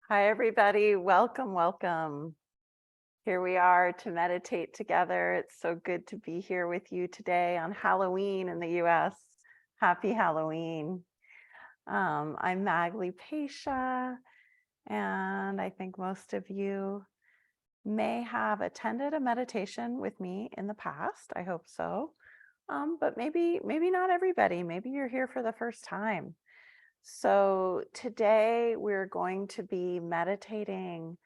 Hi, everybody. Welcome, welcome. Here we are to meditate together. It's so good to be here with you today on Halloween in the US. Happy Halloween. I'm Magli Pesha, and I think most of you may have attended a meditation with me in the past. I hope so. But maybe not everybody. Maybe you're here for the first time. So today we're going to be meditating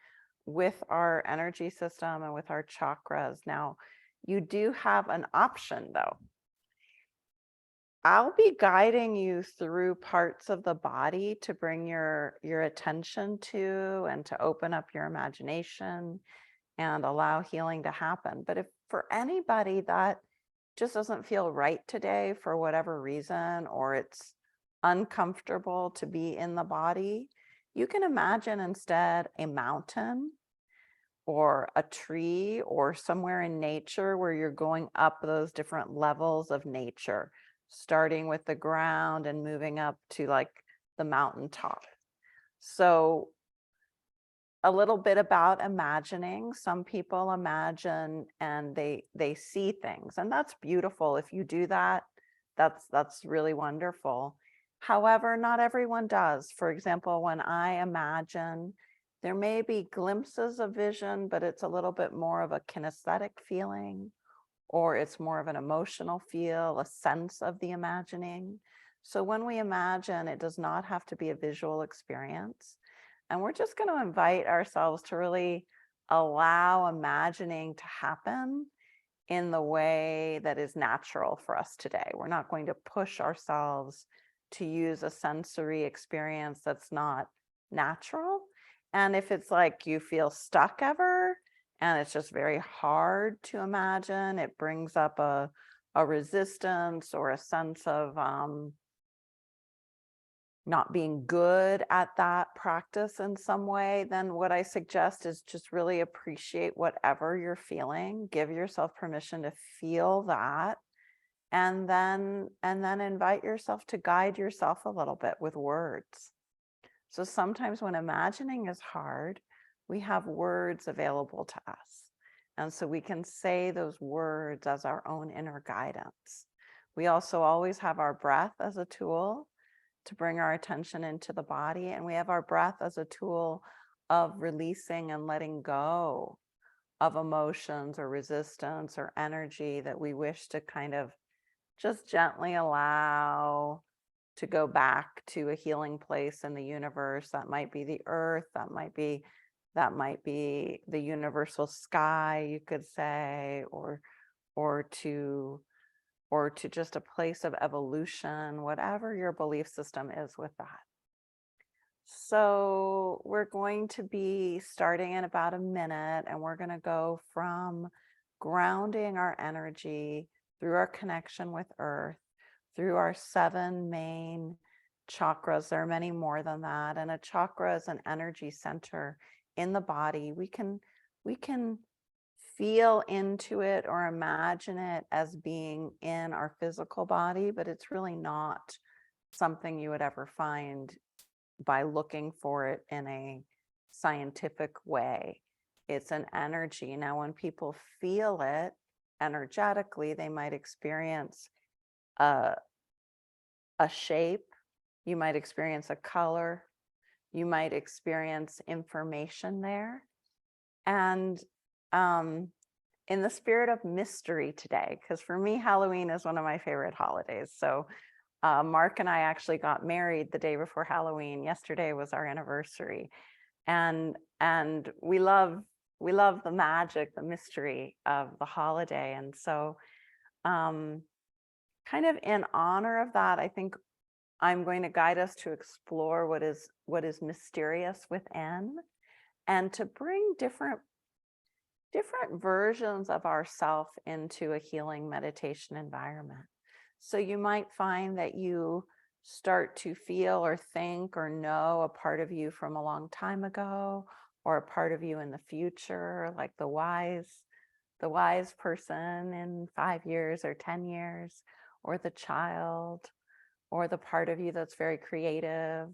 with our energy system and with our chakras. Now, you do have an option though. I'll be guiding you through parts of the body to bring your attention to and to open up your imagination and allow healing to happen. But if for anybody that just doesn't feel right today for whatever reason, or it's uncomfortable to be in the body, you can imagine instead a mountain or a tree or somewhere in nature where you're going up those different levels of nature, starting with the ground and moving up to like the mountaintop. So a little bit about imagining. Some people imagine and they see things, and that's beautiful. If you do that, that's really wonderful. However, not everyone does. For example, when I imagine, there may be glimpses of vision, but it's a little bit more of a kinesthetic feeling, or it's more of an emotional feel, a sense of the imagining. So when we imagine, it does not have to be a visual experience. And we're just going to invite ourselves to really allow imagining to happen in the way that is natural for us today. We're not going to push ourselves to use a sensory experience that's not natural. And if it's like you feel stuck ever and it's just very hard to imagine, it brings up a resistance or a sense of not being good at that practice in some way, then what I suggest is just really appreciate whatever you're feeling. Give yourself permission to feel that, and then invite yourself to guide yourself a little bit with words. So sometimes when imagining is hard, we have words available to us. And so we can say those words as our own inner guidance. We also always have our breath as a tool to bring our attention into the body. And we have our breath as a tool of releasing and letting go of emotions or resistance or energy that we wish to kind of just gently allow to go back to a healing place in the universe. That might be the earth, that might be the universal sky, you could say, or to just a place of evolution, whatever your belief system is with that. So we're going to be starting in about a minute, and we're going to go from grounding our energy through our connection with Earth, through our 7 main chakras. There are many more than that. And a chakra is an energy center in the body. We can feel into it or imagine it as being in our physical body, but it's really not something you would ever find by looking for it in a scientific way. It's an energy. Now, when people feel it energetically, they might experience a shape, you might experience a color, you might experience information there. And in the spirit of mystery today, because for me, Halloween is one of my favorite holidays. So Mark and I actually got married the day before Halloween. Yesterday was our anniversary. And we love the magic, the mystery of the holiday. And so kind of in honor of that, I think I'm going to guide us to explore what is mysterious within, and to bring different versions of ourself into a healing meditation environment. So you might find that you start to feel or think or know a part of you from a long time ago, or a part of you in the future, like the wise person in 5 years or 10 years, or the child, or the part of you that's very creative,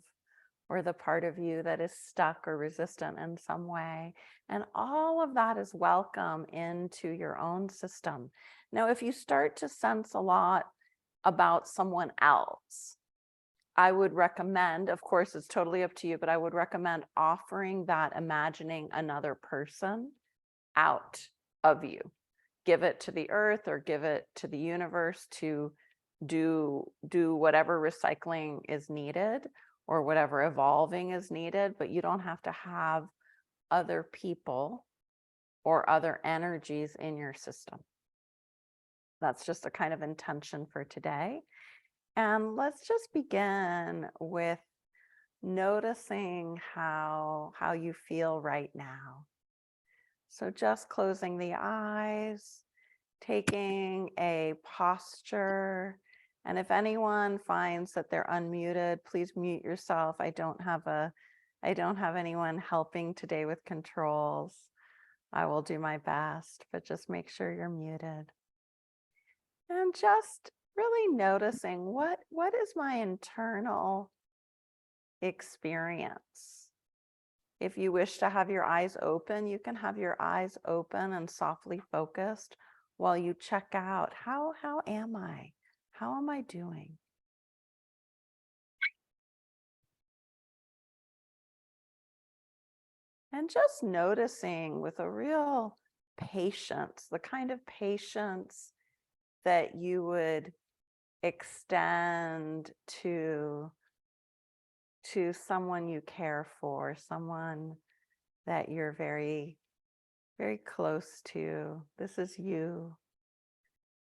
or the part of you that is stuck or resistant in some way. And all of that is welcome into your own system. Now, if you start to sense a lot about someone else, I would recommend, of course, it's totally up to you, but I would recommend offering that imagining another person out of you. Give it to the earth or give it to the universe to do whatever recycling is needed or whatever evolving is needed, but you don't have to have other people or other energies in your system. That's just a kind of intention for today. And let's just begin with noticing how you feel right now. So just closing the eyes, taking a posture. And if anyone finds that they're unmuted, please mute yourself. I don't have anyone helping today with controls. I will do my best, but just make sure you're muted. And just really noticing what is my internal experience. If you wish to have your eyes open, you can have your eyes open and softly focused while you check out how am I? How am I doing? And just noticing with a real patience, the kind of patience that you would extend to someone you care for, someone that you're very, very close to. This is you.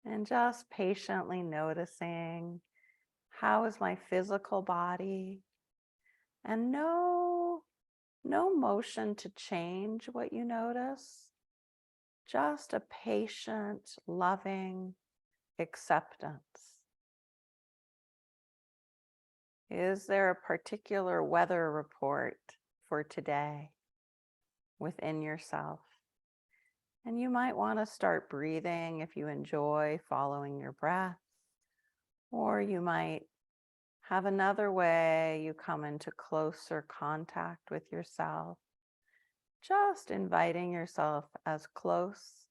And just patiently noticing, how is my physical body? And no motion to change what you notice. Just a patient, loving acceptance. Is there a particular weather report for today within yourself? And you might want to start breathing if you enjoy following your breath, or you might have another way you come into closer contact with yourself, just inviting yourself as close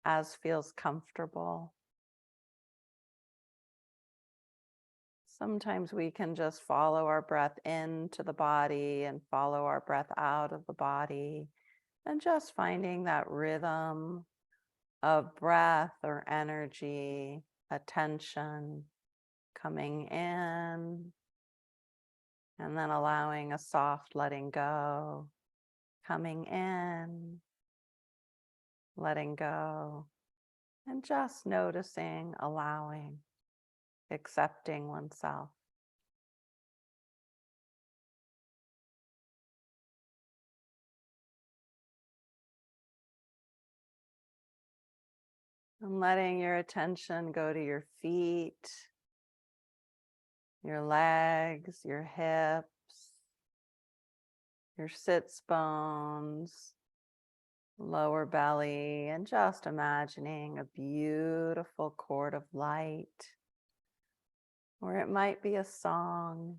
as feels comfortable. Sometimes we can just follow our breath into the body and follow our breath out of the body, and just finding that rhythm of breath or energy, attention coming in, and then allowing a soft letting go, coming in, letting go, and just noticing, allowing, accepting oneself. And letting your attention go to your feet, your legs, your hips, your sits bones, lower belly, and just imagining a beautiful cord of light. Or it might be a song,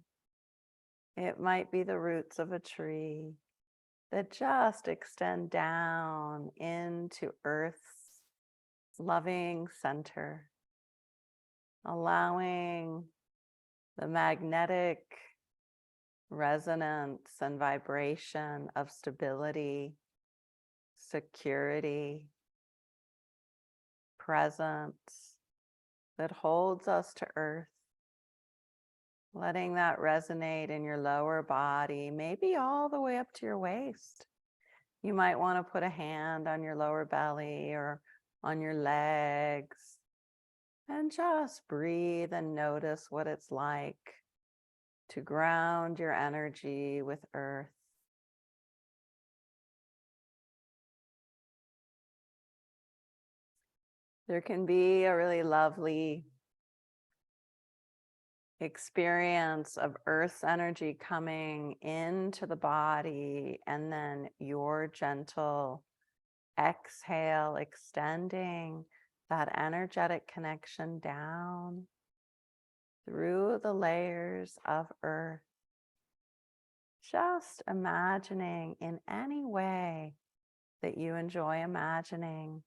it might be the roots of a tree that just extend down into Earth's loving center, allowing the magnetic resonance and vibration of stability, security, presence that holds us to Earth. Letting that resonate in your lower body, maybe all the way up to your waist. You might want to put a hand on your lower belly or on your legs and just breathe and notice what it's like to ground your energy with Earth. There can be a really lovely experience of Earth's energy coming into the body, and then your gentle exhale, extending that energetic connection down through the layers of Earth. Just imagining in any way that you enjoy imagining,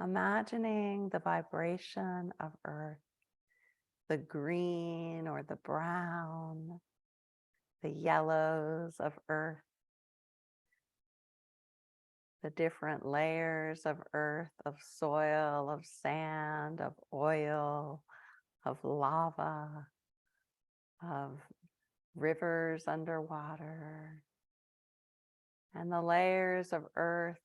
imagining the vibration of earth, the green or the brown, the yellows of earth, the different layers of earth, of soil, of sand, of oil, of lava, of rivers underwater, and the layers of earth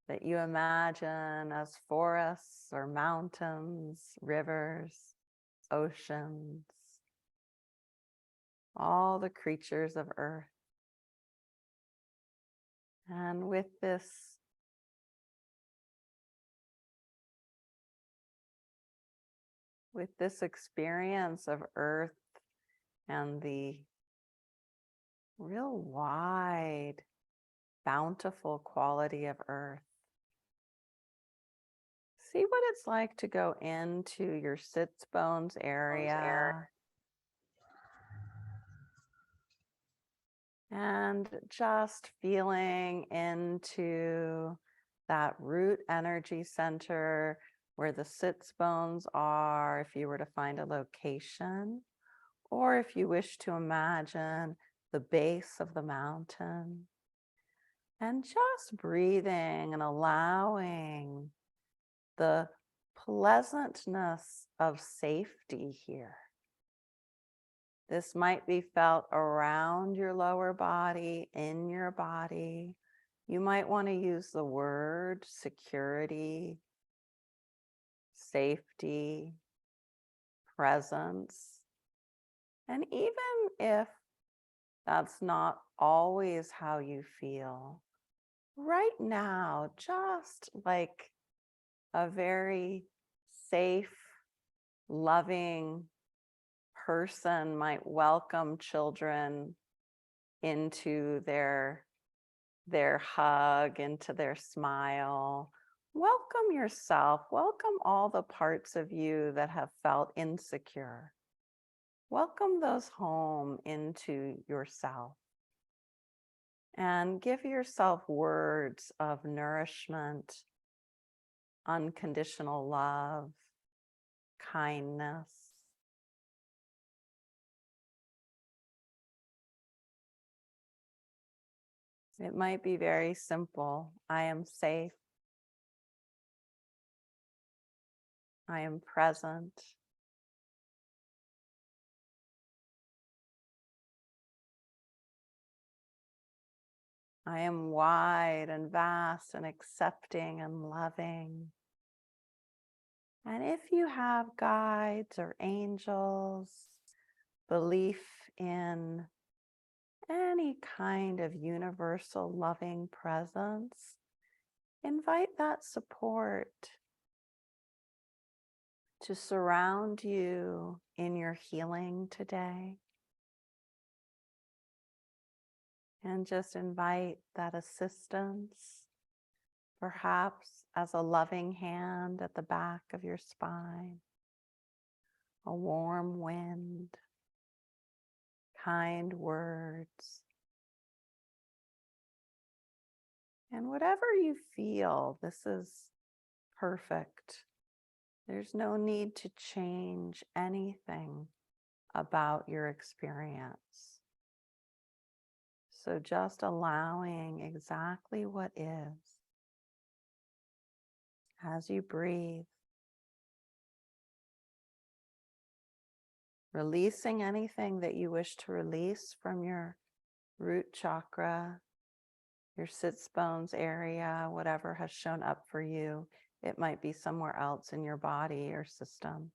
that you imagine as forests or mountains, rivers, oceans, all the creatures of earth. And with this experience of earth and the real wide, bountiful quality of earth, see what it's like to go into your sits bones area and just feeling into that root energy center where the sits bones are, if you were to find a location, or if you wish to imagine the base of the mountain, and just breathing and allowing the pleasantness of safety here. This might be felt around your lower body, in your body. You might want to use the word security, safety, presence. And even if that's not always how you feel, right now, just like a very safe, loving person might welcome children into their hug, into their smile. Welcome yourself. Welcome all the parts of you that have felt insecure. Welcome those home into yourself. And give yourself words of nourishment, unconditional love, kindness. It might be very simple. I am safe. I am present. I am wide and vast and accepting and loving. And if you have guides or angels, belief in any kind of universal loving presence, invite that support to surround you in your healing today. And just invite that assistance, perhaps as a loving hand at the back of your spine, a warm wind, kind words. And whatever you feel, this is perfect. There's no need to change anything about your experience. So just allowing exactly what is as you breathe, releasing anything that you wish to release from your root chakra, your sits bones area, whatever has shown up for you. It might be somewhere else in your body or system.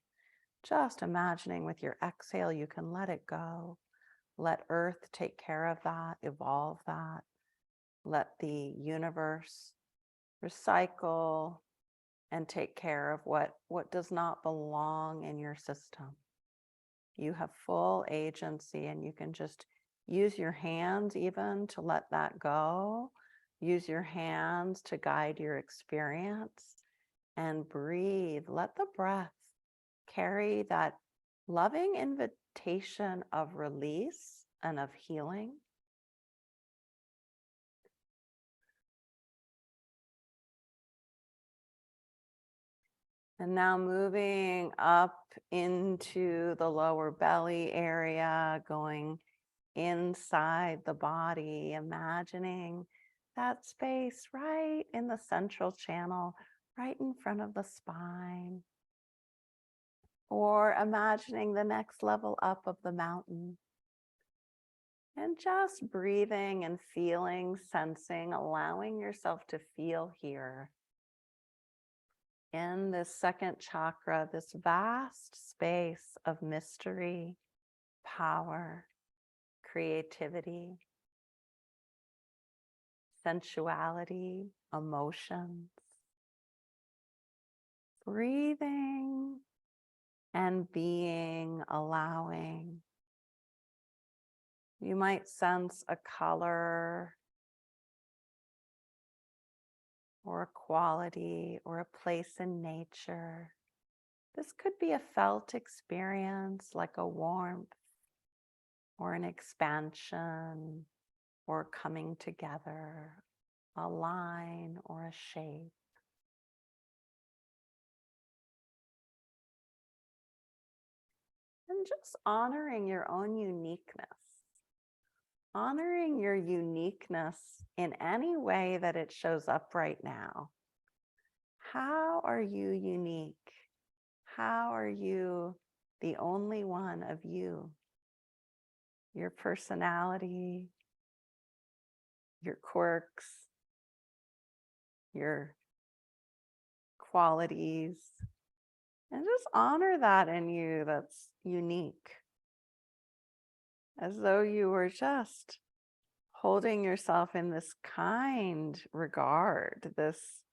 Just imagining with your exhale, you can let it go. Let earth take care of that, evolve that. Let the universe recycle and take care of what does not belong in your system. You have full agency, and you can just use your hands even to let that go. Use your hands to guide your experience and breathe. Let the breath carry that loving invitation of release and of healing. And now moving up into the lower belly area, going inside the body, imagining that space right in the central channel, right in front of the spine, or imagining the next level up of the mountain. And just breathing and feeling, sensing, allowing yourself to feel here in this second chakra, this vast space of mystery, power, creativity, sensuality, emotions. Breathing and being, allowing. You might sense a color or a quality or a place in nature. This could be a felt experience like a warmth or an expansion or coming together, a line or a shape. And just honoring your own uniqueness. Honoring your uniqueness in any way that it shows up right now. How are you unique? How are you the only one of you? Your personality, your quirks, your qualities, and just honor that in you that's unique. As though you were just holding yourself in this kind regard, this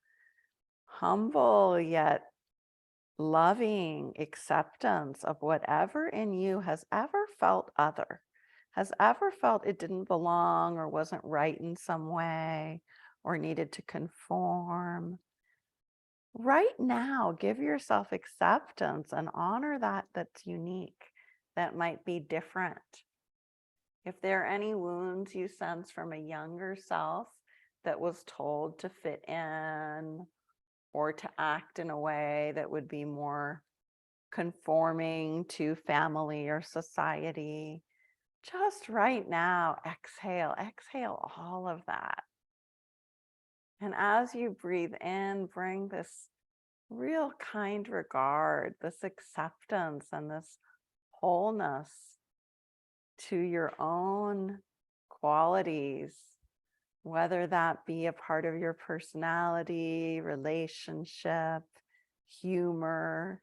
humble yet loving acceptance of whatever in you has ever felt other, has ever felt it didn't belong or wasn't right in some way or needed to conform. Right now, give yourself acceptance and honor that that's unique, that might be different. If there are any wounds you sense from a younger self that was told to fit in or to act in a way that would be more conforming to family or society, just right now, exhale all of that. And as you breathe in, bring this real kind regard, this acceptance and this wholeness to your own qualities, whether that be a part of your personality, relationship, humor,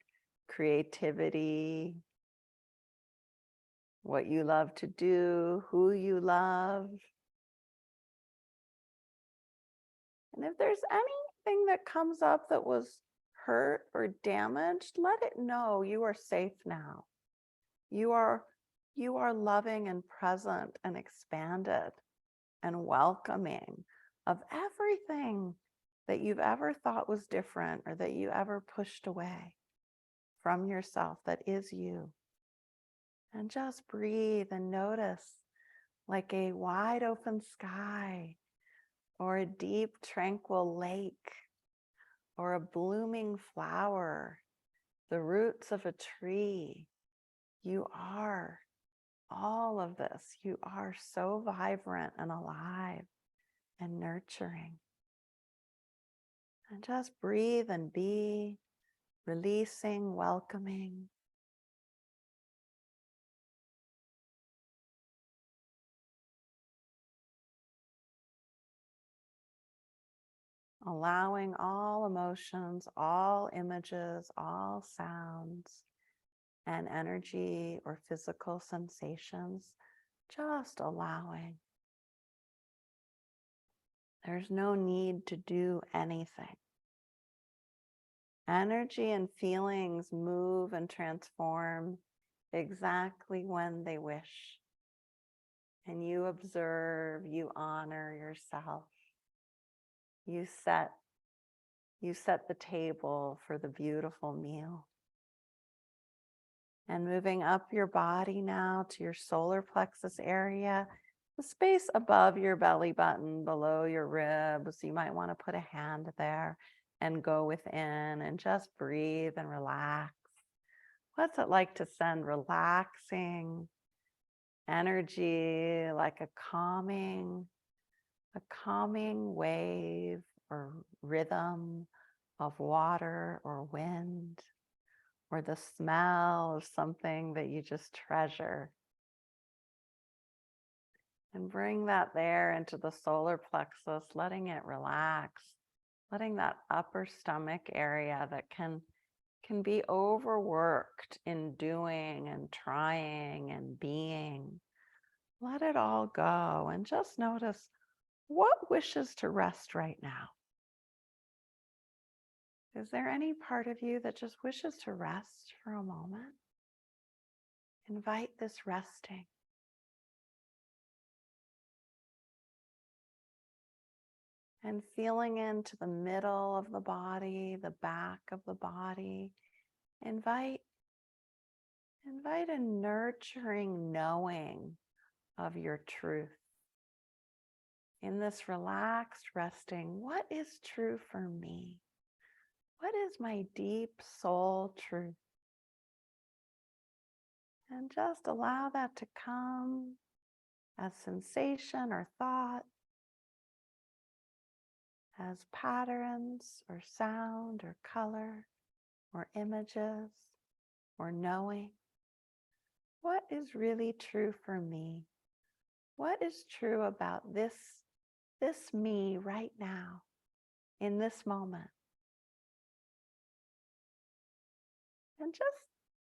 creativity, what you love to do, who you love. And if there's anything that comes up that was hurt or damaged, let it know you are safe now. You are loving and present and expanded and welcoming of everything that you've ever thought was different or that you ever pushed away from yourself that is you. And just breathe and notice, like a wide open sky or a deep tranquil lake or a blooming flower, the roots of a tree. You are all of this. You are so vibrant and alive and nurturing. And just breathe and be, releasing, welcoming. Allowing all emotions, all images, all sounds, and energy or physical sensations, just allowing. There's no need to do anything. Energy and feelings move and transform exactly when they wish. And you observe, you honor yourself. You set the table for the beautiful meal. And moving up your body now to your solar plexus area, the space above your belly button, below your ribs. You might want to put a hand there and go within and just breathe and relax. What's it like to send relaxing energy, like a calming wave or rhythm of water or wind, or the smell of something that you just treasure? And bring that there into the solar plexus, letting it relax, letting that upper stomach area that can be overworked in doing and trying and being. Let it all go and just notice what wishes to rest right now. Is there any part of you that just wishes to rest for a moment? Invite this resting. And feeling into the middle of the body, the back of the body. Invite a nurturing knowing of your truth. In this relaxed resting, what is true for me? What is my deep soul truth? And just allow that to come as sensation or thought, as patterns or sound or color or images or knowing. What is really true for me? What is true about this me right now, in this moment? And just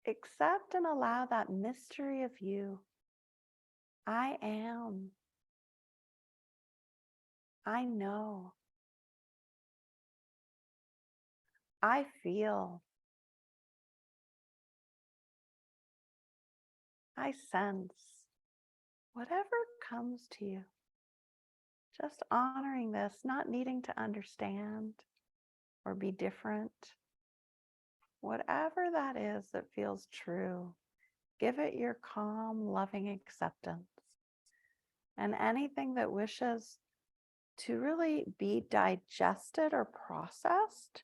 accept and allow that mystery of you. I am. I know. I feel. I sense. Whatever comes to you. Just honoring this, not needing to understand or be different. Whatever that is that feels true, give it your calm, loving acceptance. And anything that wishes to really be digested or processed,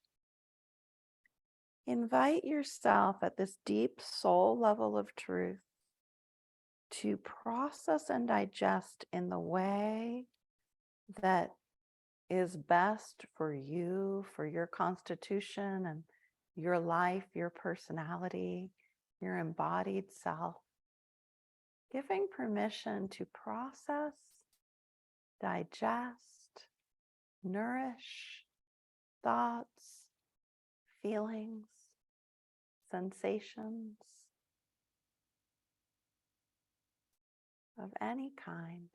invite yourself at this deep soul level of truth to process and digest in the way that is best for you, for your constitution and your life, your personality, your embodied self. Giving permission to process, digest, nourish thoughts, feelings, sensations of any kind.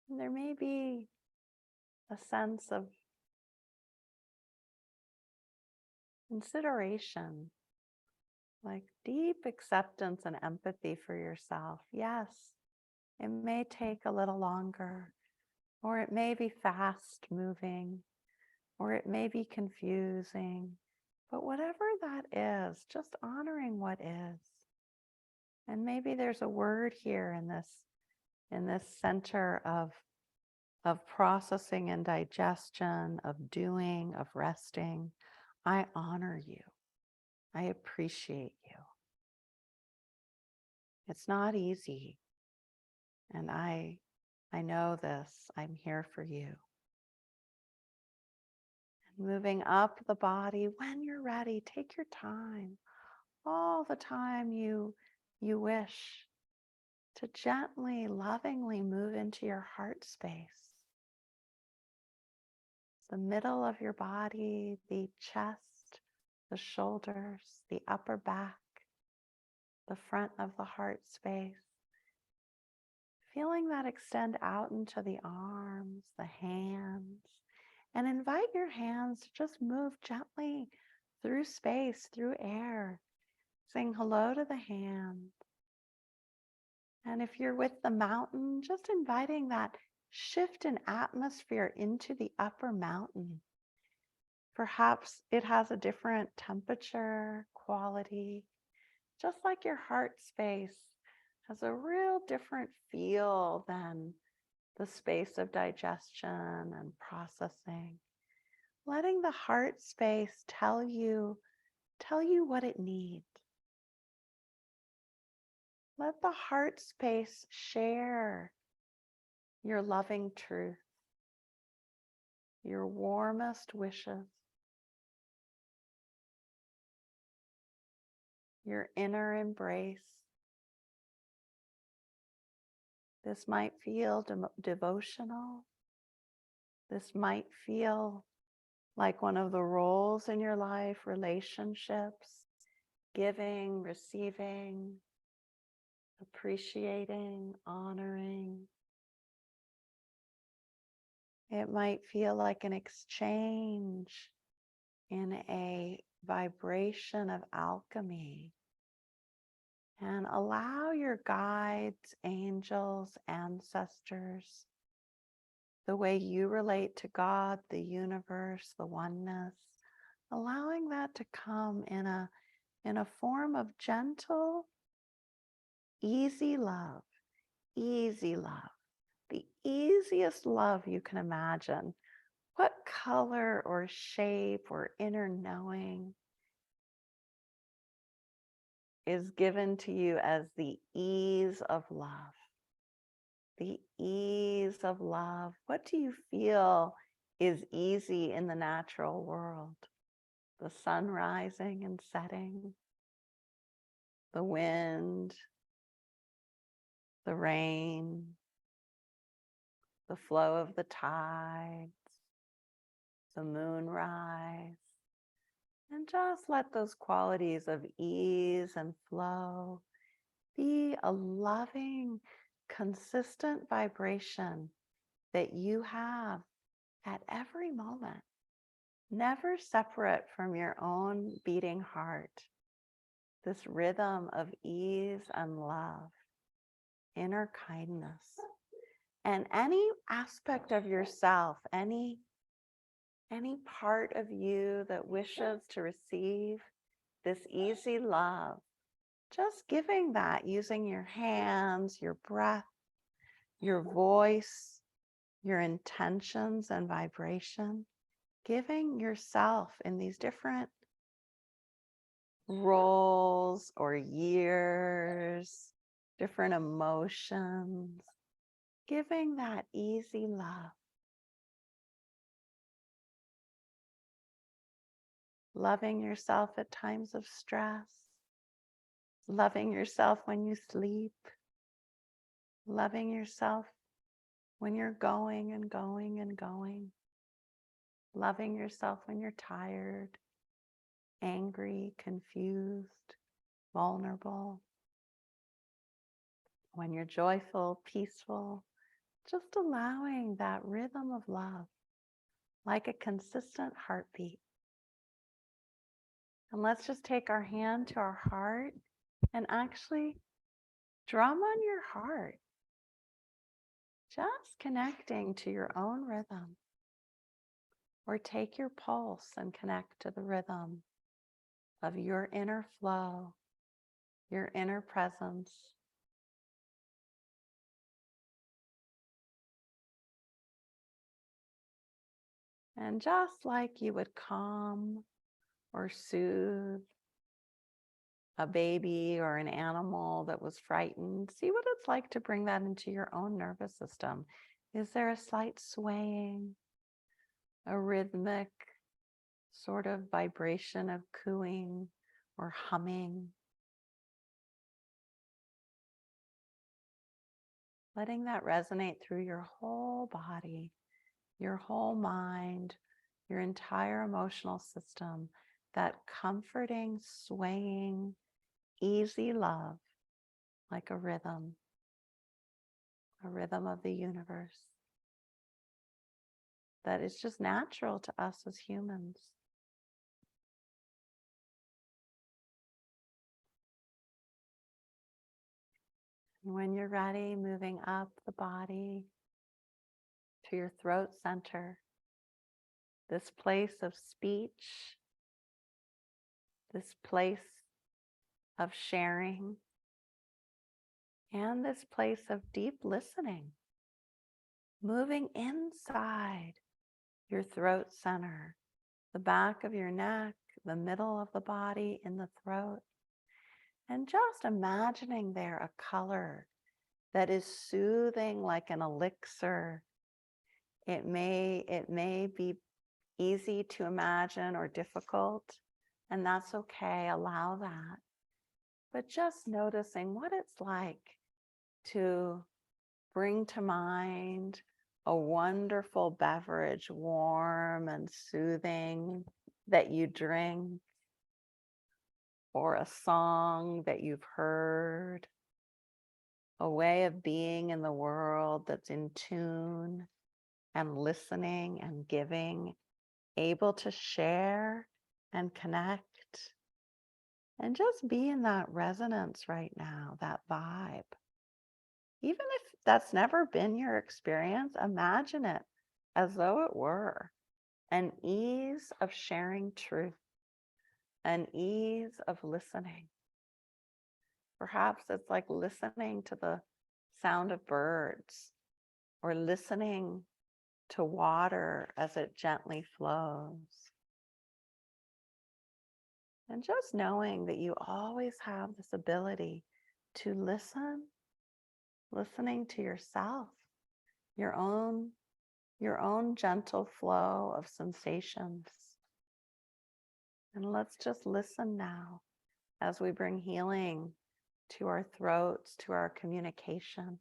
And there may be a sense of consideration, like deep acceptance and empathy for yourself. Yes, it may take a little longer, or it may be fast moving, or it may be confusing, but whatever that is, just honoring what is. And maybe there's a word here in this center of processing and digestion, of doing, of resting. I honor you. I appreciate you. It's not easy. And I know this. I'm here for you. And moving up the body, when you're ready, take your time. All the time you wish to gently, lovingly move into your heart space. The middle of your body, the chest, the shoulders, the upper back, the front of the heart space. Feeling that extend out into the arms, the hands, and invite your hands to just move gently through space, through air, saying hello to the hand. And if you're with the mountain, just inviting that shift in atmosphere into the upper mountain. Perhaps it has a different temperature, quality, just like your heart space has a real different feel than the space of digestion and processing. Letting the heart space tell you what it needs. Let the heart space share your loving truth, your warmest wishes, your inner embrace. This might feel devotional. This might feel like one of the roles in your life, relationships, giving, receiving, appreciating, honoring. It might feel like an exchange in a vibration of alchemy. And allow your guides, angels, ancestors, the way you relate to God, the universe, the oneness, allowing that to come in a form of gentle, easy love, the easiest love you can imagine. What color or shape or inner knowing is given to you as the ease of love? The ease of love. What do you feel is easy in the natural world? The sun rising and setting, the wind, the rain, the flow of the tides, the moonrise. And just let those qualities of ease and flow be a loving, consistent vibration that you have at every moment, never separate from your own beating heart. This rhythm of ease and love, inner kindness, and any aspect of yourself, any part of you that wishes to receive this easy love, just giving that using your hands, your breath, your voice, your intentions and vibration, giving yourself in these different roles or years, different emotions, giving that easy love. Loving yourself at times of stress, loving yourself when you sleep, loving yourself when you're going and going and going, loving yourself when you're tired, angry, confused, vulnerable, when you're joyful, peaceful, just allowing that rhythm of love like a consistent heartbeat. And let's just take our hand to our heart and actually drum on your heart, just connecting to your own rhythm. Or take your pulse and connect to the rhythm of your inner flow, your inner presence. And just like you would calm or soothe a baby or an animal that was frightened, see what it's like to bring that into your own nervous system. Is there a slight swaying, a rhythmic sort of vibration of cooing or humming? Letting that resonate through your whole body, your whole mind, your entire emotional system, that comforting, swaying, easy love, like a rhythm of the universe that is just natural to us as humans. And when you're ready, moving up the body to your throat center, this place of speech, this place of sharing, and this place of deep listening, moving inside your throat center, the back of your neck, the middle of the body, in the throat, and just imagining there a color that is soothing like an elixir. It may be easy to imagine or difficult, and that's okay. Allow that. But just noticing what it's like to bring to mind a wonderful beverage, warm and soothing, that you drink, or a song that you've heard, a way of being in the world that's in tune and listening and giving, able to share and connect, and just be in that resonance right now, that vibe. Even if that's never been your experience, imagine it as though it were an ease of sharing truth, an ease of listening. Perhaps it's like listening to the sound of birds, or listening to water as it gently flows. And just knowing that you always have this ability to listen, listening to yourself, your own gentle flow of sensations. And let's just listen now as we bring healing to our throats, to our communication,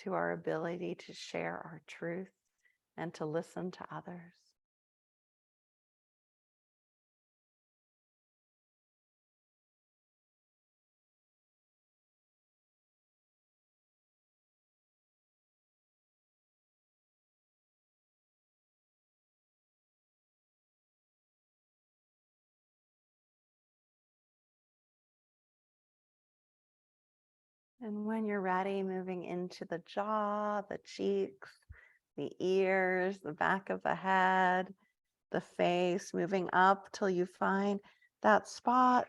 to our ability to share our truth and to listen to others. And when you're ready, moving into the jaw, the cheeks, the ears, the back of the head, the face, moving up till you find that spot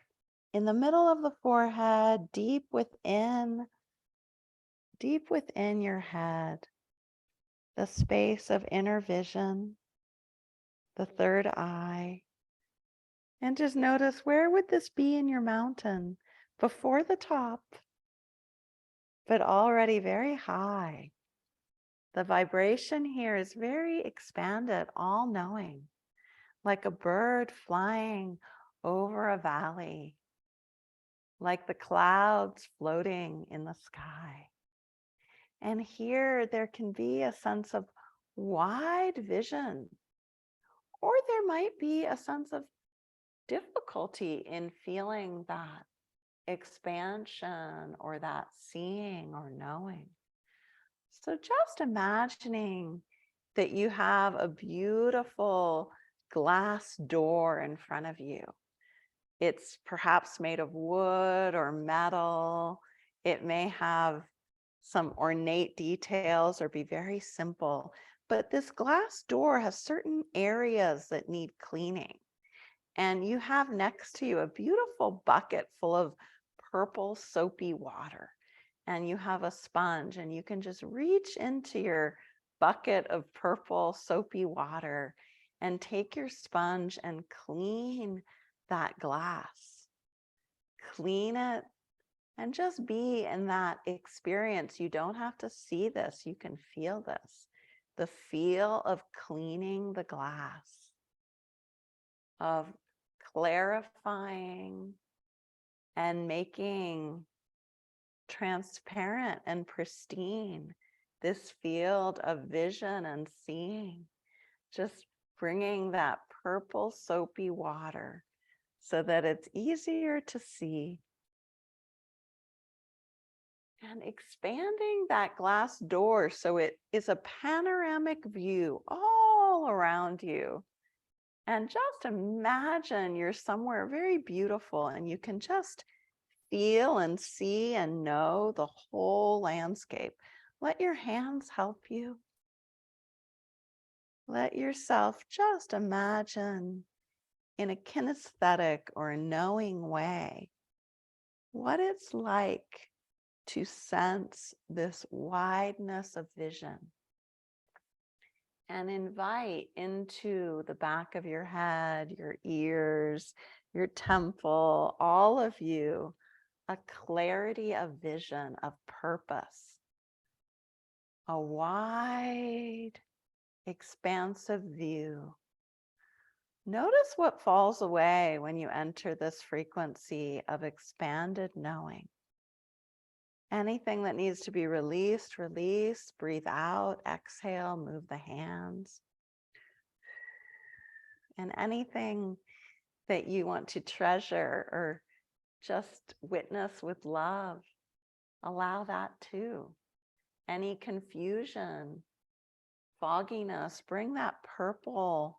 in the middle of the forehead, deep within your head, the space of inner vision, the third eye. And just notice, where would this be in your mountain? Before the top, but already very high. The vibration here is very expanded, all-knowing, like a bird flying over a valley, like the clouds floating in the sky. And here there can be a sense of wide vision, or there might be a sense of difficulty in feeling that expansion or that seeing or knowing. So just imagining that you have a beautiful glass door in front of you. It's perhaps made of wood or metal. It may have some ornate details or be very simple, but this glass door has certain areas that need cleaning. And you have next to you a beautiful bucket full of purple soapy water. And you have a sponge, and you can just reach into your bucket of purple soapy water and take your sponge and clean that glass. Clean it and just be in that experience. You don't have to see this. You can feel this. The feel of cleaning the glass, of clarifying and making transparent and pristine this field of vision and seeing, just bringing that purple soapy water so that it's easier to see, and expanding that glass door so it is a panoramic view all around you. And just imagine you're somewhere very beautiful and you can just feel and see and know the whole landscape. Let your hands help you. Let yourself just imagine in a kinesthetic or a knowing way what it's like to sense this wideness of vision and invite into the back of your head, your ears, your temple, all of you, a clarity of vision, of purpose, a wide, expansive view. Notice what falls away when you enter this frequency of expanded knowing. Anything that needs to be released, release, breathe out, exhale, move the hands. And anything that you want to treasure or just witness with love, allow that too. Any confusion, fogginess, bring that purple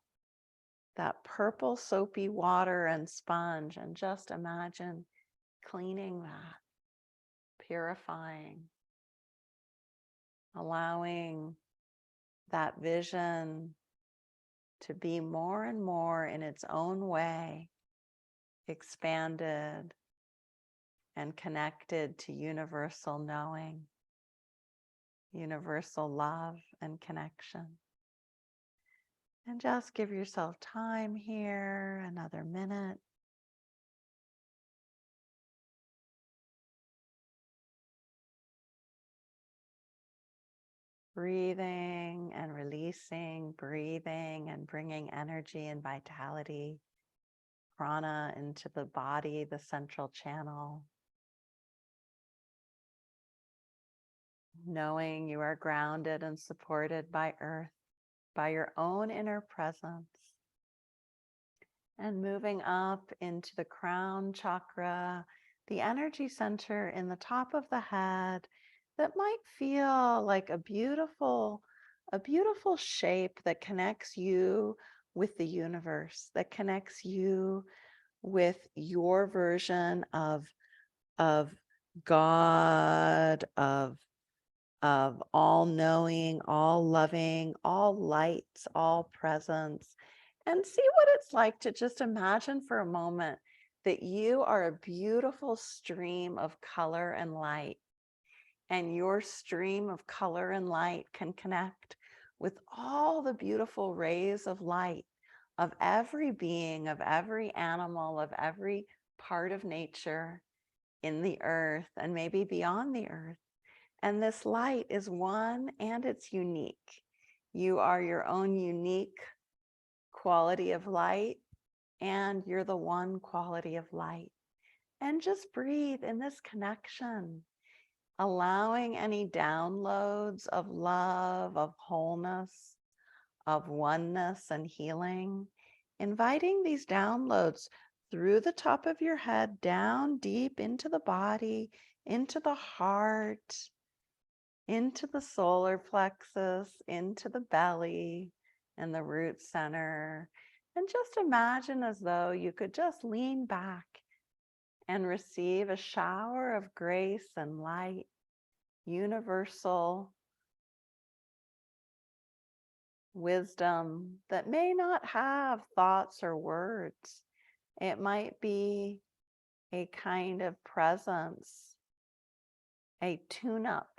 soapy water and sponge and just imagine cleaning that, purifying, allowing that vision to be more and more in its own way expanded and connected to universal knowing, universal love and connection. And just give yourself time here, another minute. Breathing and releasing, breathing and bringing energy and vitality, prana into the body, the central channel. Knowing you are grounded and supported by earth, by your own inner presence. And moving up into the crown chakra, the energy center in the top of the head that might feel like a beautiful shape that connects you with the universe, that connects you with your version of God, of all knowing, all loving, all lights, all presence. And see what it's like to just imagine for a moment that you are a beautiful stream of color and light. And your stream of color and light can connect with all the beautiful rays of light of every being, of every animal, of every part of nature in the earth and maybe beyond the earth. And this light is one and it's unique. You are your own unique quality of light, and you're the one quality of light. And just breathe in this connection, allowing any downloads of love, of wholeness, of oneness and healing, inviting these downloads through the top of your head, down deep into the body, into the heart, into the solar plexus, into the belly and the root center. And just imagine as though you could just lean back and receive a shower of grace and light, universal wisdom that may not have thoughts or words. It might be a kind of presence, a tune-up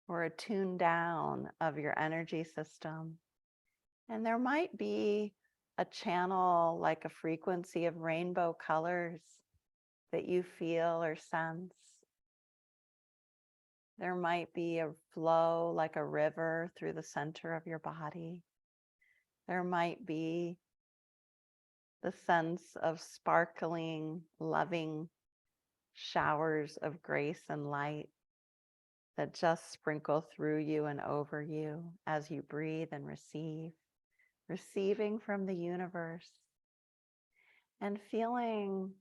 or a tune down of your energy system. And there might be a channel, like a frequency of rainbow colors that you feel or sense. There might be a flow like a river through the center of your body. There might be the sense of sparkling, loving showers of grace and light that just sprinkle through you and over you as you breathe and receive, receiving from the universe and feeling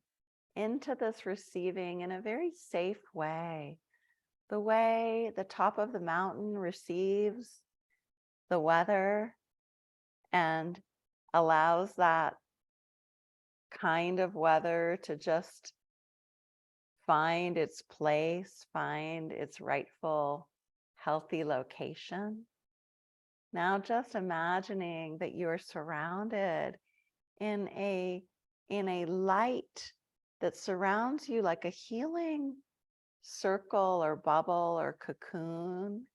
into this receiving in a very safe way. The way the top of the mountain receives the weather and allows that kind of weather to just find its place, find its rightful, healthy location. Now just imagining that you are surrounded in a light that surrounds you like a healing circle or bubble or cocoon.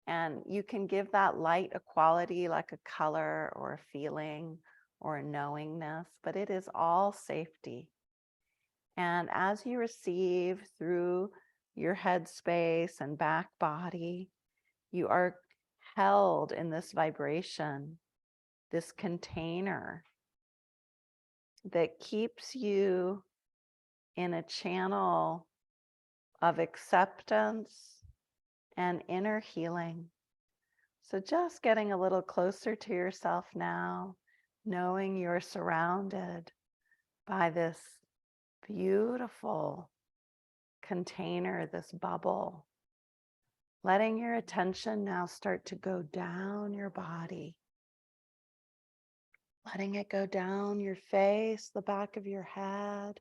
And you can give that light a quality like a color or a feeling or a knowingness, but it is all safety. And as you receive through your head space and back body, you are held in this vibration, this container that keeps you in a channel of acceptance and inner healing. So just getting a little closer to yourself now, knowing you're surrounded by this beautiful container, this bubble. Letting your attention now start to go down your body. Letting it go down your face, the back of your head,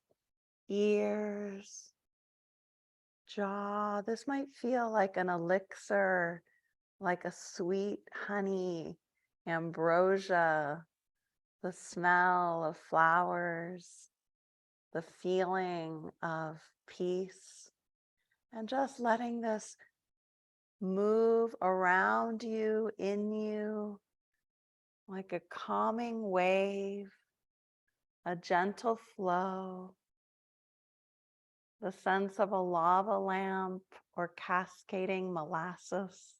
ears, jaw. This might feel like an elixir, like a sweet honey, ambrosia, the smell of flowers, the feeling of peace, and just letting this move around you, in you, like a calming wave, a gentle flow, the sense of a lava lamp or cascading molasses,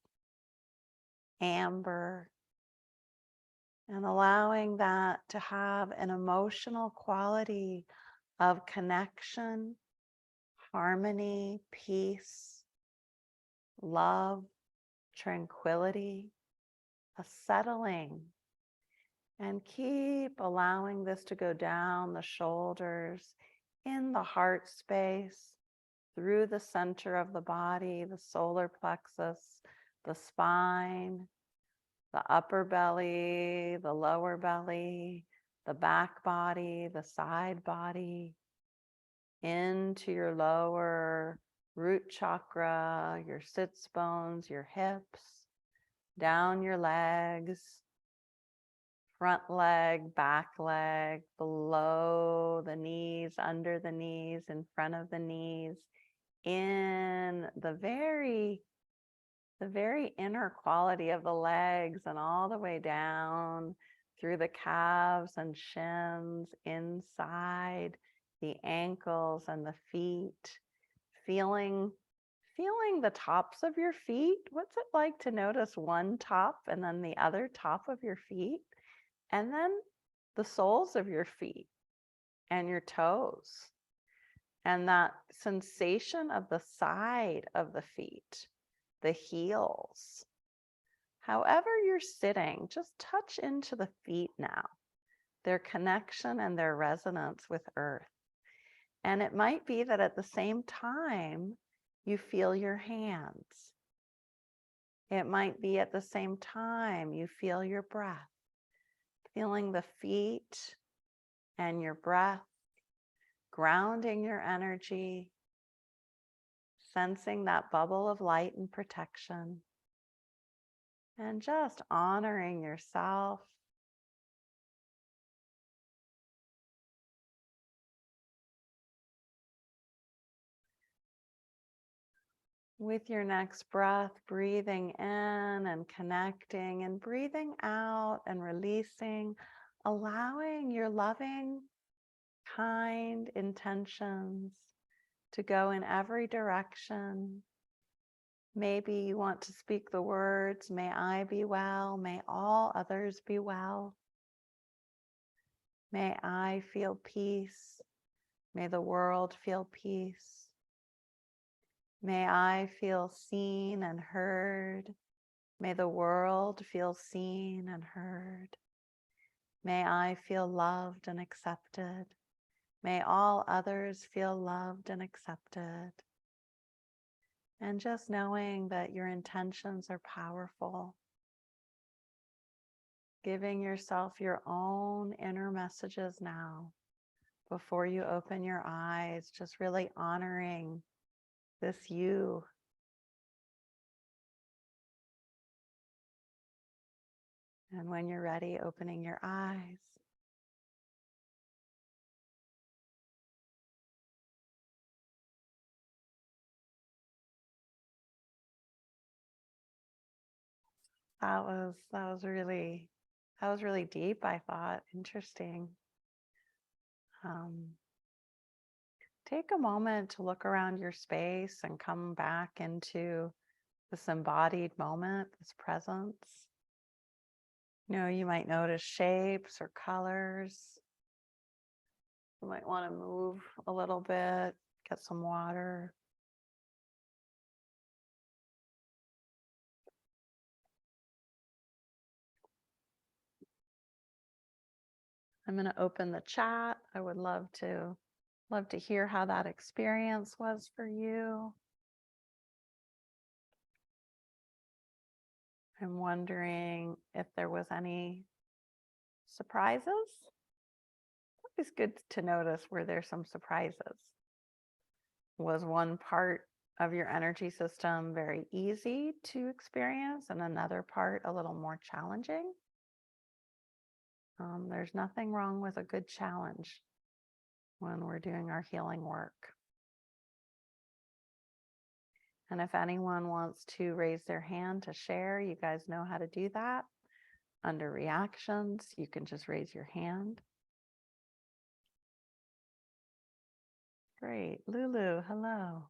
amber, and allowing that to have an emotional quality of connection, harmony, peace, love, tranquility, a settling. And keep allowing this to go down the shoulders, in the heart space, through the center of the body, the solar plexus, the spine, the upper belly, the lower belly, the back body, the side body, into your lower root chakra, your sits bones, your hips, down your legs, front leg, back leg, below the knees, under the knees, in front of the knees, in the very inner quality of the legs, and all the way down through the calves and shins, inside the ankles and the feet, feeling the tops of your feet. What's it like to notice one top and then the other top of your feet? And then the soles of your feet and your toes, and that sensation of the side of the feet, the heels. However you're sitting, just touch into the feet now, their connection and their resonance with earth. And it might be that at the same time, you feel your hands. It might be at the same time you feel your breath, feeling the feet and your breath, grounding your energy, sensing that bubble of light and protection, and just honoring yourself. With your next breath, breathing in and connecting, and breathing out and releasing, allowing your loving, kind intentions to go in every direction. Maybe you want to speak the words, may I be well, may all others be well. May I feel peace, may the world feel peace. May I feel seen and heard, may the world feel seen and heard. May I feel loved and accepted. May all others feel loved and accepted. And just knowing that your intentions are powerful. Giving yourself your own inner messages now before you open your eyes, just really honoring this you. And when you're ready, opening your eyes. That was really deep, I thought. Interesting. Um, take a moment to look around your space and come back into this embodied moment, this presence. You might notice shapes or colors. You might want to move a little bit, get some water. I'm going to open the chat. I would love to hear how that experience was for you. I'm wondering if there was any surprises. It's good to notice, were there some surprises? Was one part of your energy system very easy to experience and another part a little more challenging? There's nothing wrong with a good challenge when we're doing our healing work. And if anyone wants to raise their hand to share, you guys know how to do that. Under reactions, you can just raise your hand. Great. Lulu, hello.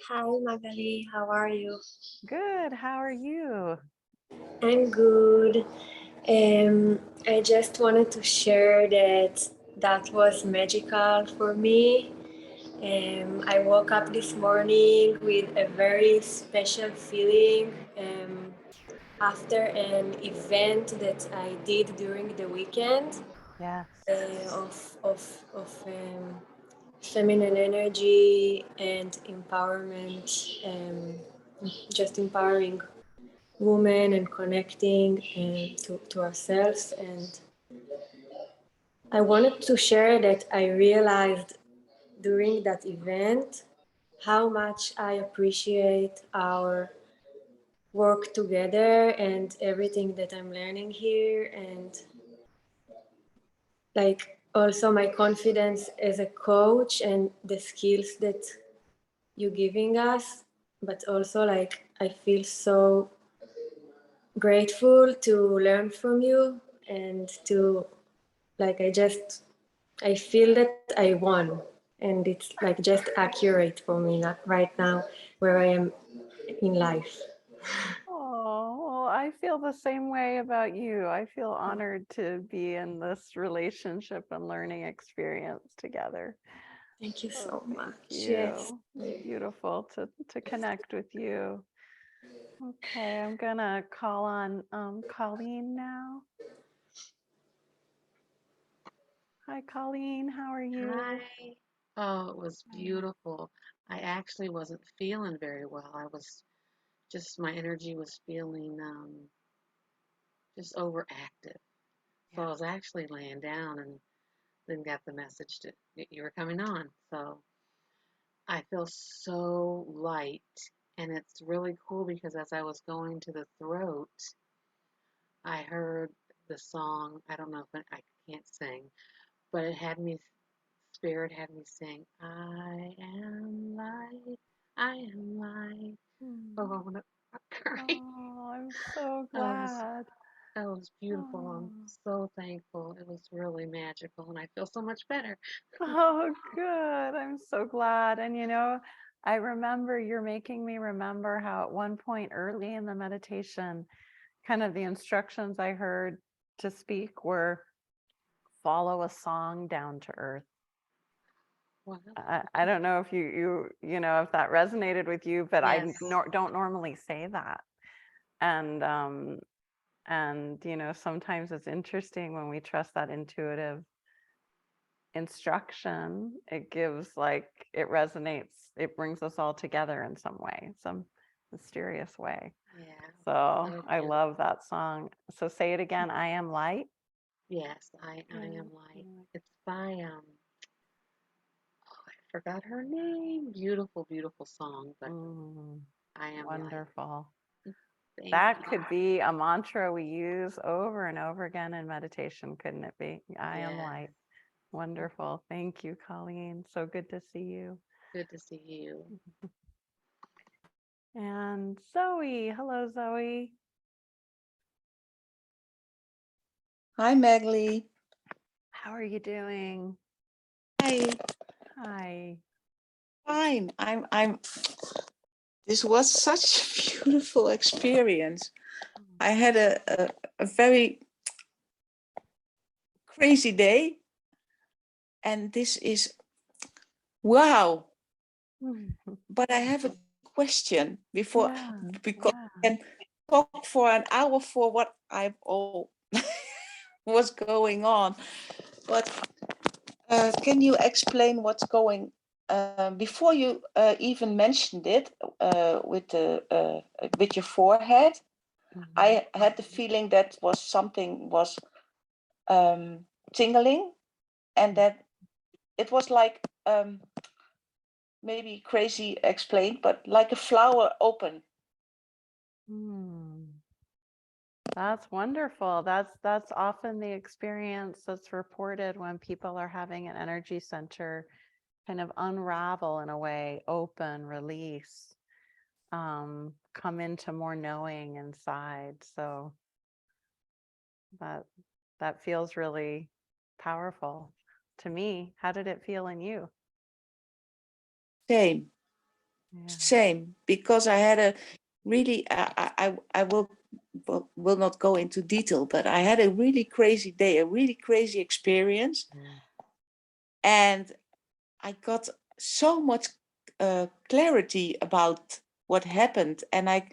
Hi, Magali. How are you? Good. How are you? I'm good. I just wanted to share that was magical for me. I woke up this morning with a very special feeling after an event that I did during the weekend Yes. of feminine energy and empowerment, just empowering women and connecting to ourselves. And I wanted to share that I realized during that event how much I appreciate our work together and everything that I'm learning here, and like also my confidence as a coach and the skills that you're giving us. But also, like, I feel so grateful to learn from you and to, like, I feel that I won, and it's like just accurate for me not right now where I am in life. Oh, well, I feel the same way about you. I feel honored to be in this relationship and learning experience together. Thank you Oh, so thank much. Yes. you. Beautiful to connect with you. Okay, I'm gonna call on Colleen now. Hi, Colleen. How are you? Hi. Oh, it was beautiful. I actually wasn't feeling very well. I was just, my energy was feeling just overactive. So I Yeah. was actually laying down and then got the message that you were coming on. So I feel so light. And it's really cool because as I was going to the throat, I heard the song. I don't know if I can't sing, but it had me Spirit had me sing, I am light, I am light. Oh, I Hmm. want to cry. Oh, I'm so That was, glad. that was beautiful. I'm Oh. so thankful. It was really magical, and I feel so much better. Oh, good. I'm so glad. And I remember you're making me remember how at one point early in the meditation, kind of the instructions I heard to speak were follow a song down to earth. Wow. I don't know if if that resonated with you, but I Yes. don't normally say that. And sometimes it's interesting when we trust that intuitive instruction, it gives it resonates, it brings us all together in some way, some mysterious way. Yeah. So So I love beautiful. that song. So say it again, I am light. Yes, I am light. It's by oh, I forgot her name. Beautiful, beautiful song, but Mm, I am light. wonderful. Thank That you. could be a mantra we use over and over again in meditation, couldn't it be? I am Yeah. light. Wonderful. Thank you, Colleen. So good to see you. Good to see you. And Zoe, hello, Zoe. Hi, Megli. How are you doing? Hi. Hi. Fine. This was such a beautiful experience. I had a very crazy day, and this is wow. But I have a question before, because I can talk for an hour for what I've all what's going on. But can you explain what's going before you even mentioned it with your forehead? I had the feeling that was something was tingling, and that it was like maybe crazy explained, but like a flower open. That's wonderful. That's often the experience that's reported when people are having an energy center kind of unravel in a way, open, release, come into more knowing inside. So that feels really powerful to me. How did it feel in you? Same, Yeah. same. Because I had a really, I will not go into detail, but I had a really crazy day, a really crazy experience, and I got so much clarity about what happened, and I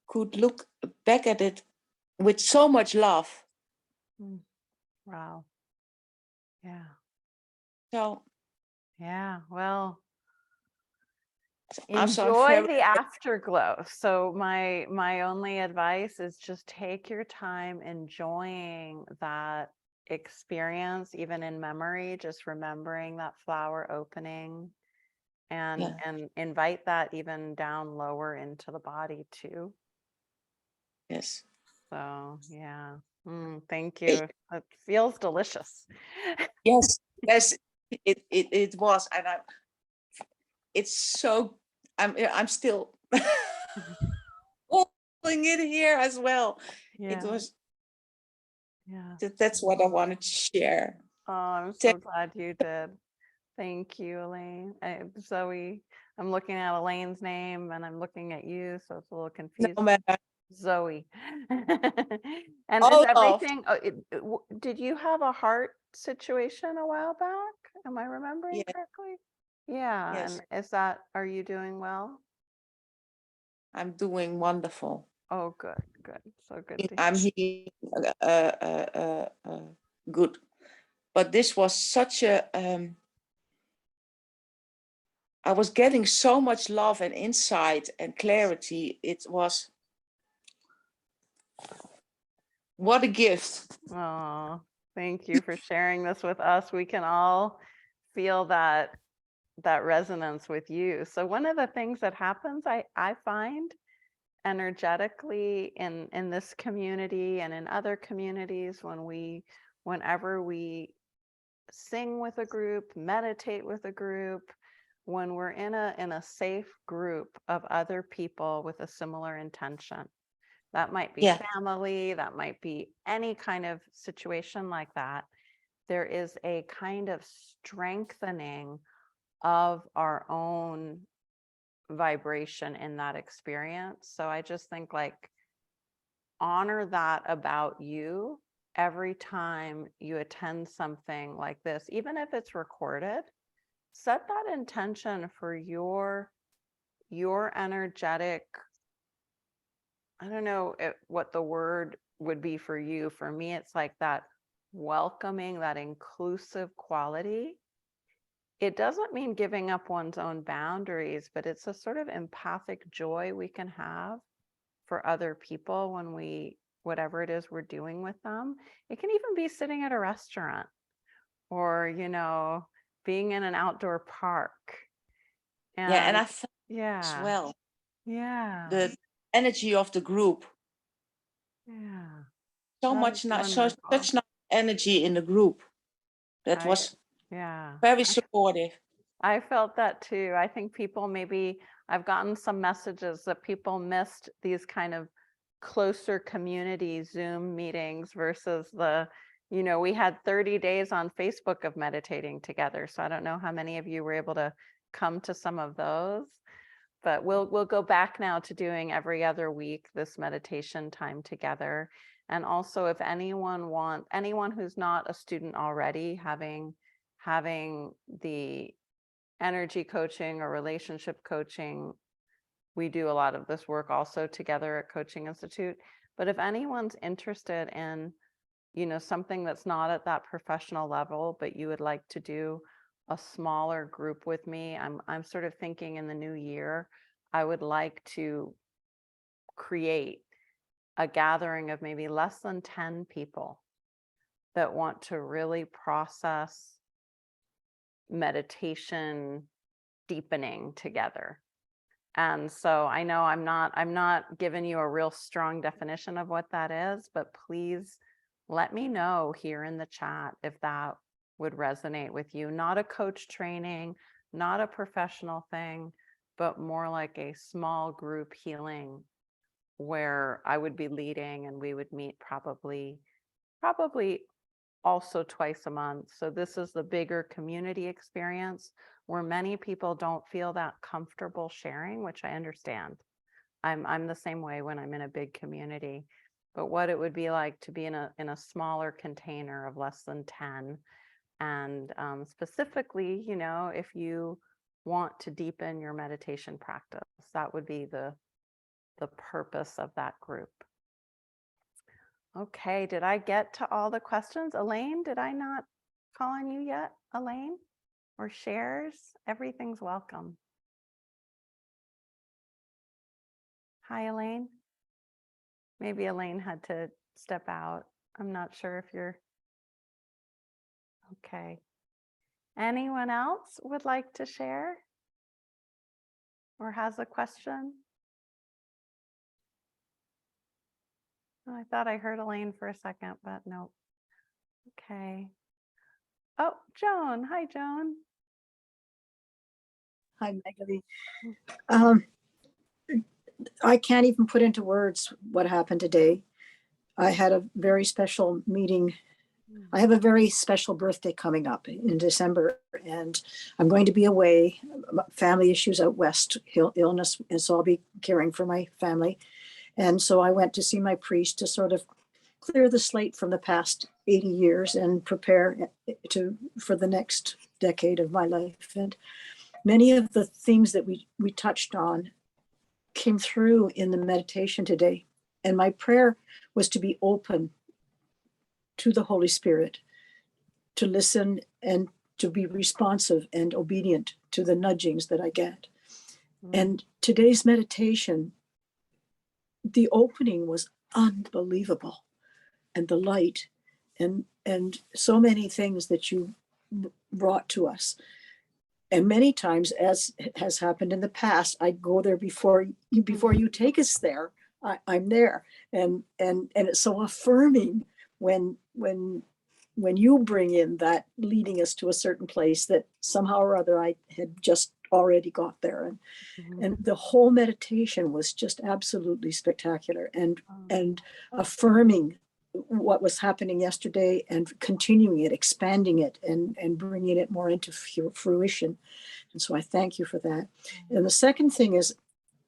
could look back at it with so much love. Wow. Yeah. So Yeah. Well, I'm enjoy very the afterglow. So my only advice is just take your time enjoying that experience, even in memory, just remembering that flower opening, and invite that even down lower into the body too. yes. So yeah. Thank you. It feels delicious. Yes, yes, it was, and it's so I'm still holding it here as well. It Yeah. was Yeah. that's what I wanted to share. Oh, I'm so glad you did. Thank you, Elaine. Zoe, I'm looking at Elaine's name and I'm looking at you, so it's a little confusing. No matter. Zoe. And is All love. everything, did you have a heart situation a while back? Am I remembering Yeah, correctly? Yeah, yes, and are you doing well? I'm doing wonderful. Oh, good, good. So good to hear. I'm healing good, but this was such a I was getting so much love and insight and clarity. It was what a gift. Oh, thank you for sharing this with us. We can all feel that resonance with you. So one of the things that happens, I find energetically in this community and in other communities, whenever we sing with a group, meditate with a group, when we're in a safe group of other people with a similar intention. That might be family, that might be any kind of situation like that. There is a kind of strengthening of our own vibration in that experience. So I just think, like, honor that about you every time you attend something like this, even if it's recorded. Set that intention for your energetic, I don't know what the word would be for you. For me, it's like that welcoming, that inclusive quality. It doesn't mean giving up one's own boundaries, but it's a sort of empathic joy we can have for other people when whatever it is we're doing with them. It can even be sitting at a restaurant or, being in an outdoor park. And And I felt as yeah, well yeah, the energy of the group. yeah. So That's much such wonderful. nice energy in the group. That I was yeah. very supportive. I felt that too. I think people maybe I've gotten some messages that people missed these kind of closer community Zoom meetings versus the, we had 30 days on Facebook of meditating together. So I don't know how many of you were able to come to some of those, but we'll go back now to doing every other week this meditation time together. And also, if anyone who's not a student already, having the energy coaching or relationship coaching, we do a lot of this work also together at Coaching Institute. But if anyone's interested in, something that's not at that professional level, but you would like to do a smaller group with me, I'm sort of thinking in the new year, I would like to create a gathering of maybe less than 10 people that want to really process meditation deepening together. And so I know I'm not giving you a real strong definition of what that is, but please let me know here in the chat if that would resonate with you. Not a coach training, not a professional thing, but more like a small group healing where I would be leading and we would meet probably also twice a month. So this is the bigger community experience where many people don't feel that comfortable sharing, which I understand. I'm the same way when I'm in a big community. But what it would be like to be in a smaller container of less than 10. And specifically, if you want to deepen your meditation practice, that would be the purpose of that group. Okay, did I get to all the questions? Elaine, did I not call on you yet, Elaine? Or shares? Everything's welcome. Hi, Elaine. Maybe Elaine had to step out. I'm not sure if you're okay. Anyone else would like to share or has a question? Oh, I thought I heard Elaine for a second, but nope. Okay. Oh, Joan. Hi, Joan. Hi, Magdalene. I can't even put into words what happened today. I had a very special meeting. I have a very special birthday coming up in December, and I'm going to be away. Family issues out west, illness, and so I'll be caring for my family. And so I went to see my priest to sort of clear the slate from the past 80 years and prepare for the next decade of my life. And many of the themes that we touched on came through in the meditation today. And my prayer was to be open to the Holy Spirit, to listen and to be responsive and obedient to the nudgings that I get. And today's meditation, the opening was unbelievable, and the light and so many things that you brought to us. And many times, as has happened in the past, I go there before you take us there. I'm there, and it's so affirming when you bring in that leading us to a certain place that somehow or other I had just already got there, and the whole meditation was just absolutely spectacular and affirming what was happening yesterday and continuing it, expanding it, and bringing it more into fruition. And so I thank you for that. And the second thing is,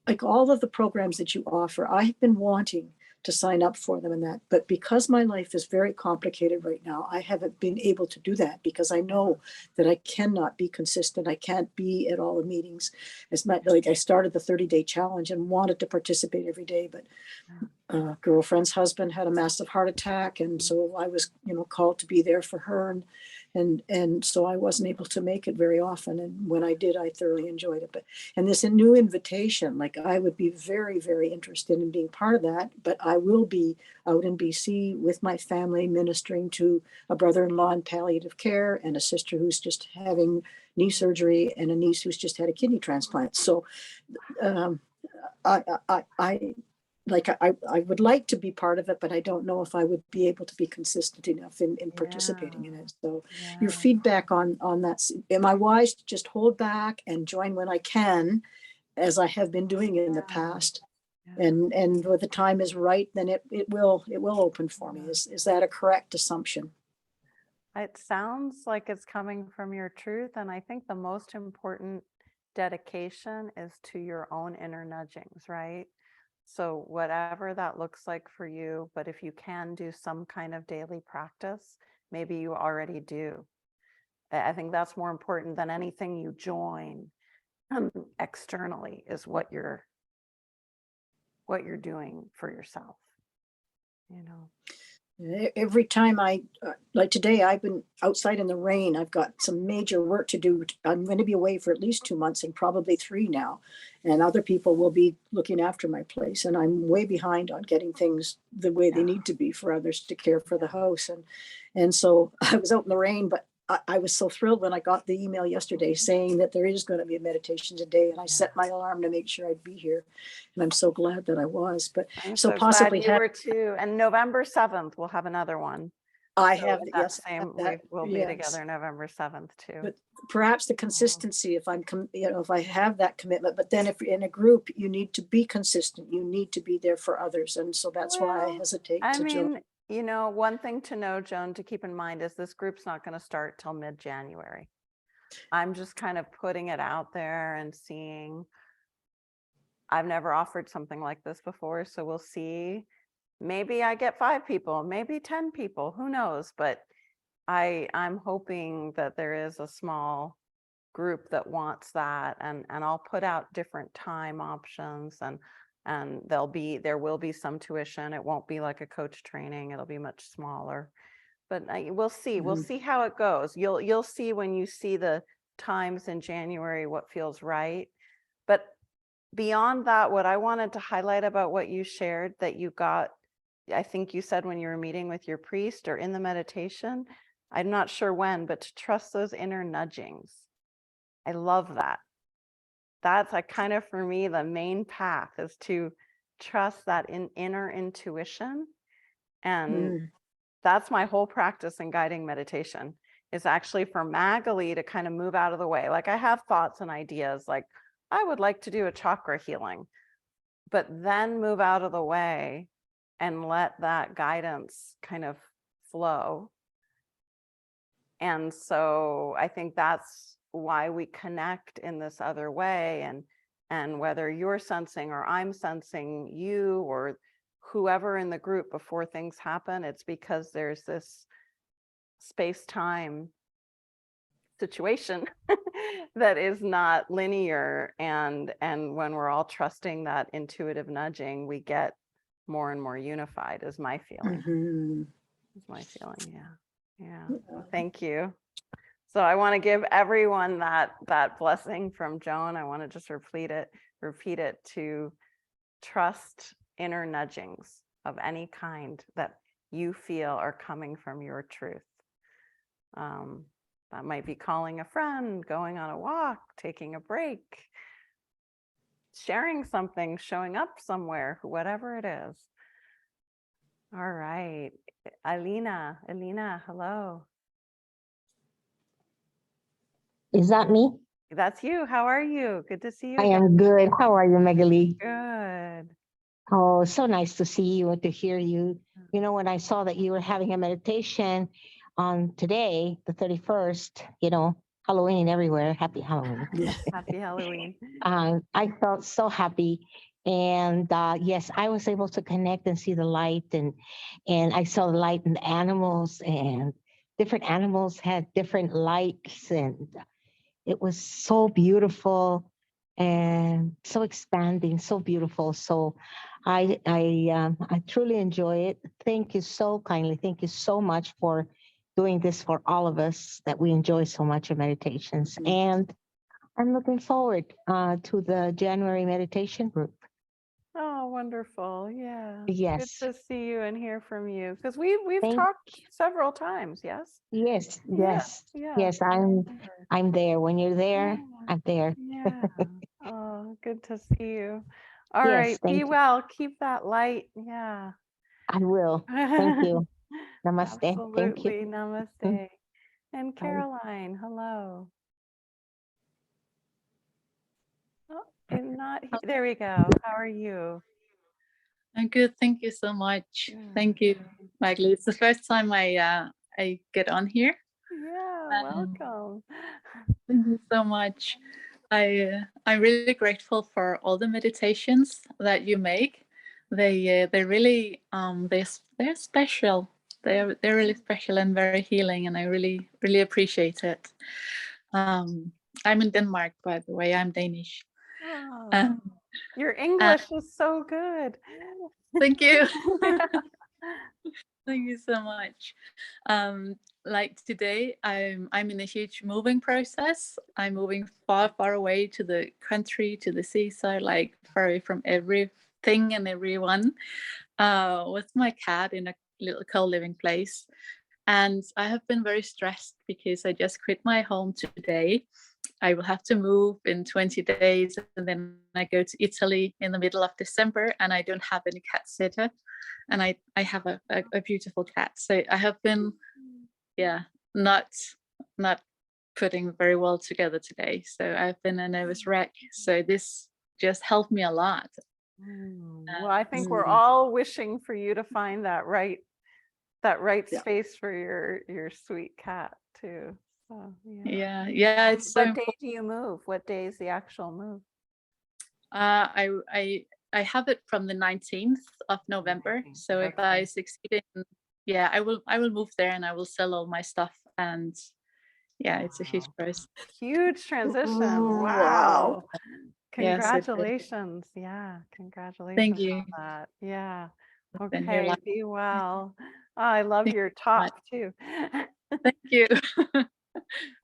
like all of the programs that you offer, I've been wanting to sign up for them and that, but because my life is very complicated right now, I haven't been able to do that because I know that I cannot be consistent. I can't be at all the meetings. It's not like I started the 30-day challenge and wanted to participate every day, but a girlfriend's husband had a massive heart attack, and so I was, called to be there for her, and so I wasn't able to make it very often. And when I did, I thoroughly enjoyed it. And this new invitation, like I would be very, very interested in being part of that. But I will be out in BC with my family, ministering to a brother-in-law in palliative care and a sister who's just having knee surgery and a niece who's just had a kidney transplant. So I would like to be part of it, but I don't know if I would be able to be consistent enough in participating in it. So your feedback on that, am I wise to just hold back and join when I can as I have been doing in the Yeah. past. Yeah. And when the time is right, then it will open for me. Is that a correct assumption? It sounds like it's coming from your truth. And I think the most important dedication is to your own inner nudgings, right? So whatever that looks like for you, but if you can do some kind of daily practice, maybe you already do. I think that's more important than anything you join externally, is what you're doing for yourself, you know. Every time like today, I've been outside in the rain. I've got some major work to do. I'm going to be away for at least 2 months and probably 3 now. And other people will be looking after my place. And I'm way behind on getting things the way they need to be for others to care for the house. And so I was out in the rain, but I was so thrilled when I got the email yesterday saying that there is going to be a meditation today. And I set my alarm to make sure I'd be here. And I'm so glad that I was. But I'm so so possibly glad you were too. And November 7th, we'll have another one. I So have, in that yes, same that, we'll be yes. together November 7th too. But perhaps the consistency, if I'm, if I have that commitment, but then if you're in a group, you need to be consistent. You need to be there for others. And so that's why I Well, hesitate I to join. mean, you know, one thing to know, Joan, to keep in mind is this group's not going to start till mid-January. I'm just kind of putting it out there and seeing. I've never offered something like this before, so we'll see. Maybe I get 5 people, maybe 10 people, who knows? But I'm hoping that there is a small group that wants that, and I'll put out different time options, and there will be some tuition. It won't be like a coach training, it'll be much smaller. But we'll see. We'll see how it goes. You'll see when you see the times in January what feels right. But beyond that, what I wanted to highlight about what you shared that you got, I think you said when you were meeting with your priest or in the meditation, I'm not sure when, but to trust those inner nudgings. I love that. That's like kind of for me, the main path is to trust that inner intuition. And that's my whole practice in guiding meditation, is actually for Magali to kind of move out of the way. Like I have thoughts and ideas, like I would like to do a chakra healing, but then move out of the way and let that guidance kind of flow. And so I think that's why we connect in this other way. And whether you're sensing or I'm sensing you or whoever in the group before things happen, it's because there's this space-time situation that is not linear. And when we're all trusting that intuitive nudging, we get more and more unified, is my feeling. Is my feeling. Yeah. Thank you. So I want to give everyone that blessing from Joan. I want to just repeat it to trust inner nudgings of any kind that you feel are coming from your truth. That might be calling a friend, going on a walk, taking a break, sharing something, showing up somewhere, whatever it is. All right. Alina, hello. Is that me? That's you. How are you? Good to see you I again. am good. How are you, Magali? Good. Oh, so nice to see you and to hear you. You know, when I saw that you were having a meditation on today, the 31st, Halloween everywhere. Happy Halloween. Happy Halloween. I felt so happy. And yes, I was able to connect and see the light, and I saw the light in the animals, and different animals had different lights, and it was so beautiful and so expanding, so beautiful. So I truly enjoy it. Thank you so kindly. Thank you so much for doing this for all of us, that we enjoy so much your meditations. And I'm looking forward to the January meditation group. Oh, wonderful. Yeah. Yes. Good to see you and hear from you. Because we've Thank talked several times, yes? Yes, Yeah. yes. I'm there. When you're there, I'm there. Yeah. Oh, good to see you. All Yes, right. thank Be you. well. Keep that light. Yeah. I will. Thank you. Namaste. Thank you. Absolutely. Namaste. And Caroline, hello. Oh, and not not? There we go. How are you? I'm good. Thank you so much. Thank you, Magli. It's the first time I get on here. Yeah, welcome. Thank you so much. I'm really grateful for all the meditations that you make. They really they're special. They're really special and very healing, and I really appreciate it. I'm in Denmark, by the way. I'm Danish. Oh, your English is so good. Thank you. Thank you so much. Like today, I'm in a huge moving process. I'm moving far away to the country, to the seaside, like far away from everything and everyone, with my cat in a little co-living place. And I have been very stressed because I just quit my home today. I will have to move in 20 days, and then I go to Italy in the middle of December, and I don't have any cat sitter, and I have a beautiful cat. So I have been, not putting very well together today. So I've been a nervous wreck. So this just helped me a lot. Well, I think we're all wishing for you to find that right space for your sweet cat too. So Yeah. It's so what day do you move? What day is the actual move? I have it from the 19th of November. So if I succeed in, I will move there, and I will sell all my stuff, and it's a huge process. Huge transition. Wow. Congratulations. Congratulations Thank you. on that. Yeah. Then you're Okay, like, be well. Oh, I love Thank your you so much. top too. Thank you.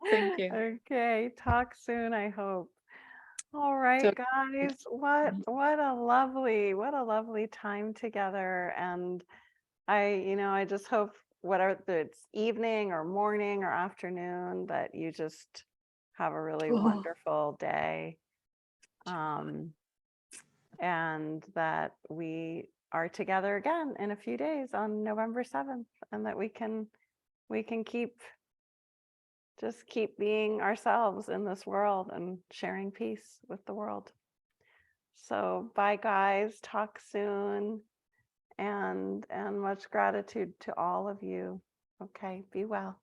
Thank you. Okay, talk soon, I hope. All right, Talk- guys, what a lovely time together. And I just hope whether it's evening or morning or afternoon, that you just have a really wonderful day. And that we are together again in a few days on November 7th, and that we can keep being ourselves in this world and sharing peace with the world. So bye guys, talk soon, and much gratitude to all of you. Okay, be well.